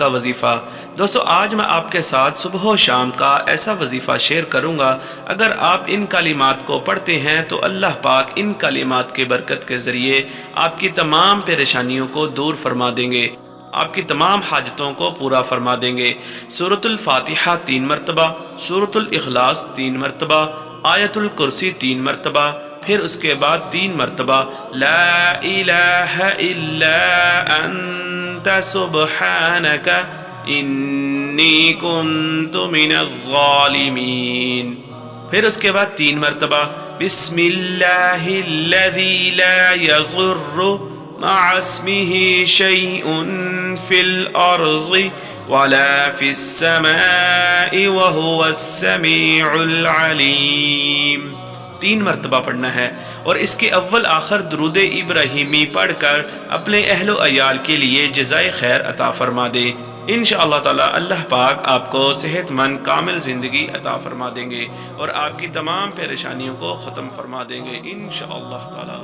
کا وظیفہ۔ دوستو آج میں آپ کے ساتھ صبح و شام کا ایسا وظیفہ شیئر کروں گا، اگر آپ ان کلمات کو پڑھتے ہیں تو اللہ پاک ان کلمات کے برکت کے ذریعے آپ کی تمام پریشانیوں کو دور فرما دیں گے، آپ کی تمام حاجتوں کو پورا فرما دیں گے۔ سورۃ الفاتحہ 3 مرتبہ، سورۃ الاخلاص 3 مرتبہ، آیت الکرسی 3 مرتبہ، پھر اس کے بعد 3 مرتبہ لا الہ الا انت سبحانک انی کنت من الظالمین، پھر اس کے بعد 3 مرتبہ بسم اللہ الذی لا یضر مع اسمہ شیء فی الارض ولا فی السماء وهو السمیع العلیم، 3 مرتبہ پڑھنا ہے۔ اور اس کے اول آخر درود ابراہیمی پڑھ کر اپنے اہل و عیال کے لیے جزائے خیر عطا فرما دے۔ انشاءاللہ تعالی اللہ پاک آپ کو صحت مند کامل زندگی عطا فرما دیں گے اور آپ کی تمام پریشانیوں کو ختم فرما دیں گے انشاءاللہ تعالی۔